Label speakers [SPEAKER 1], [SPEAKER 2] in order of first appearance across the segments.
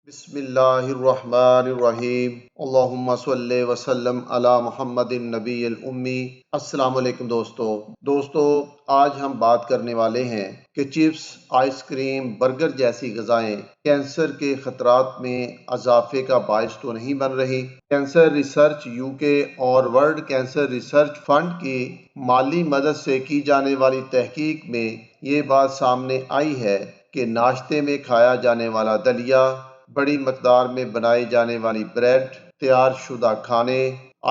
[SPEAKER 1] بسم اللہ الرحمن الرحیم اللہم صلی وسلم علی محمد النبی الامی۔ السلام علیکم دوستو آج ہم بات کرنے والے ہیں کہ چپس، آئس کریم، برگر جیسی غذائیں کینسر کے خطرات میں اضافے کا باعث تو نہیں بن رہی۔ کینسر ریسرچ UK اور ورلڈ کینسر ریسرچ فنڈ کی مالی مدد سے کی جانے والی تحقیق میں یہ بات سامنے آئی ہے کہ ناشتے میں کھایا جانے والا دلیا، بڑی مقدار میں بنائی جانے والی بریڈ، تیار شدہ کھانے،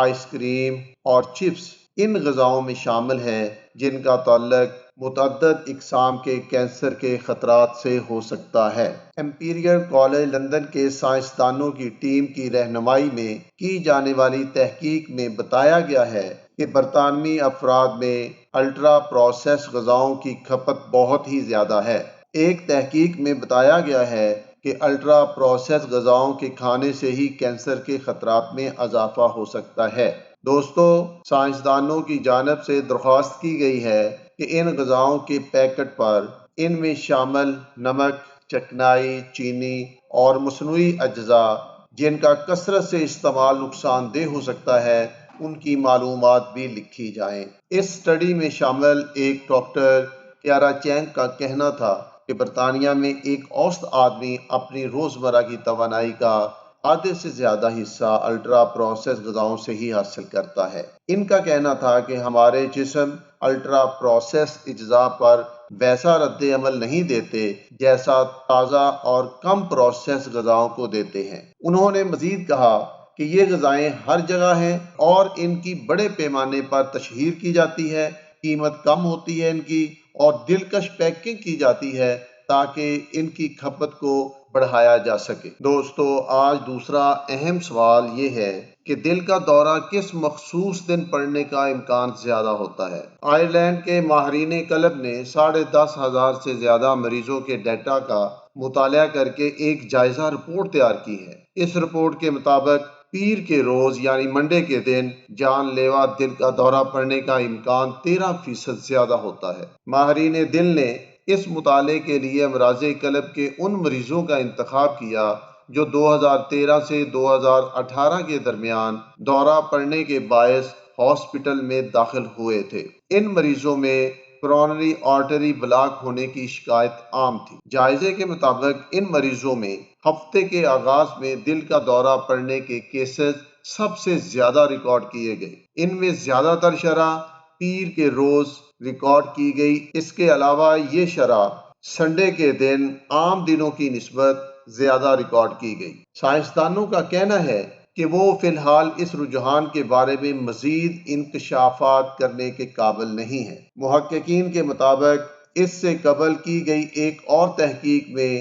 [SPEAKER 1] آئس کریم اور چپس ان غذاؤں میں شامل ہیں جن کا تعلق متعدد اقسام کے کینسر کے خطرات سے ہو سکتا ہے۔ امپیریل کالج لندن کے سائنسدانوں کی ٹیم کی رہنمائی میں کی جانے والی تحقیق میں بتایا گیا ہے کہ برطانوی افراد میں الٹرا پروسیس غذاؤں کی کھپت بہت ہی زیادہ ہے۔ ایک تحقیق میں بتایا گیا ہے کہ الٹرا پروسیس غذاؤں کے کھانے سے ہی کینسر کے خطرات میں اضافہ ہو سکتا ہے۔ دوستو، سائنسدانوں کی جانب سے درخواست کی گئی ہے کہ ان غذاؤں کے پیکٹ پر ان میں شامل نمک، چکنائی، چینی اور مصنوعی اجزاء جن کا کثرت سے استعمال نقصان دہ ہو سکتا ہے ان کی معلومات بھی لکھی جائیں۔ اس سٹڈی میں شامل ایک ڈاکٹر کیارا چینگ کا کہنا تھا کہ برطانیہ میں ایک اوسط آدمی اپنی روزمرہ کی توانائی کا آدھے سے زیادہ حصہ الٹرا پروسیس غذاؤں سے ہی حاصل کرتا ہے۔ ان کا کہنا تھا کہ ہمارے جسم الٹرا پروسیس اجزاء پر ویسا رد عمل نہیں دیتے جیسا تازہ اور کم پروسیس غذاؤں کو دیتے ہیں۔ انہوں نے مزید کہا کہ یہ غذائیں ہر جگہ ہیں اور ان کی بڑے پیمانے پر تشہیر کی جاتی ہے، قیمت کم ہوتی ہے ان کی، اور دلکش پیکنگ کی جاتی ہے تاکہ ان کی کھپت کو بڑھایا جا سکے۔ دوستو، آج دوسرا اہم سوال یہ ہے کہ دل کا دورہ کس مخصوص دن پڑنے کا امکان زیادہ ہوتا ہے۔ آئرلینڈ کے ماہرین قلب نے 10,500 سے زیادہ مریضوں کے ڈیٹا کا مطالعہ کر کے ایک جائزہ رپورٹ تیار کی ہے۔ اس رپورٹ کے مطابق پیر کے روز یعنی منڈے کے دن جان لیوا دل کا دورہ پڑنے کا امکان 13% زیادہ ہوتا ہے۔ ماہرین دل نے اس مطالعے کے لیے امراض قلب کے ان مریضوں کا انتخاب کیا جو 2013 سے 2018 کے درمیان دورہ پڑنے کے باعث ہاسپٹل میں داخل ہوئے تھے۔ ان مریضوں میں کرونری آرٹری بلاک ہونے کی شکایت عام تھی۔ جائزے کے مطابق ان مریضوں میں ہفتے کے آغاز میں دل کا دورہ پڑنے کے کیسز سب سے زیادہ ریکارڈ کیے گئے۔ ان میں زیادہ تر شرح پیر کے روز ریکارڈ کی گئی۔ اس کے علاوہ یہ شرح سنڈے کے دن عام دنوں کی نسبت زیادہ ریکارڈ کی گئی۔ سائنسدانوں کا کہنا ہے کہ وہ فی الحال اس رجحان کے بارے میں مزید انکشافات کرنے کے قابل نہیں ہیں۔ محققین کے مطابق اس سے قبل کی گئی ایک اور تحقیق میں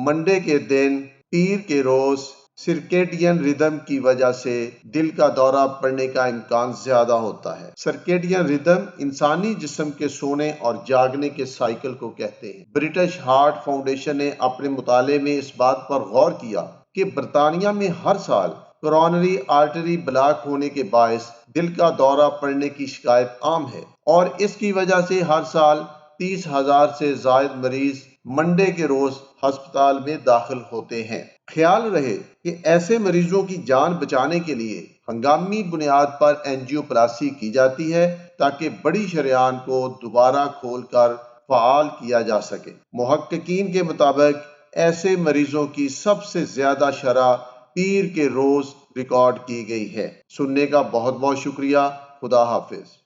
[SPEAKER 1] منڈے کے دن پیر کے روز سرکیڈین ردم کی وجہ سے دل کا دورہ پڑنے کا امکان زیادہ ہوتا ہے۔ سرکیڈین ردم انسانی جسم کے سونے اور جاگنے کے سائیکل کو کہتے ہیں۔ برٹش ہارٹ فاؤنڈیشن نے اپنے مطالعے میں اس بات پر غور کیا کہ برطانیہ میں ہر سال کرونری آرٹری بلاک ہونے کے باعث دل کا دورہ پڑنے کی شکایت عام ہے اور اس کی وجہ سے ہر سال 30,000 سے زائد مریض منڈے کے روز ہسپتال میں داخل ہوتے ہیں۔ خیال رہے کہ ایسے مریضوں کی جان بچانے کے لیے ہنگامی بنیاد پر اینجیوپلاسٹی کی جاتی ہے تاکہ بڑی شریان کو دوبارہ کھول کر فعال کیا جا سکے۔ محققین کے مطابق ایسے مریضوں کی سب سے زیادہ شرح پیر کے روز ریکارڈ کی گئی ہے۔ سننے کا بہت بہت شکریہ۔ خدا حافظ۔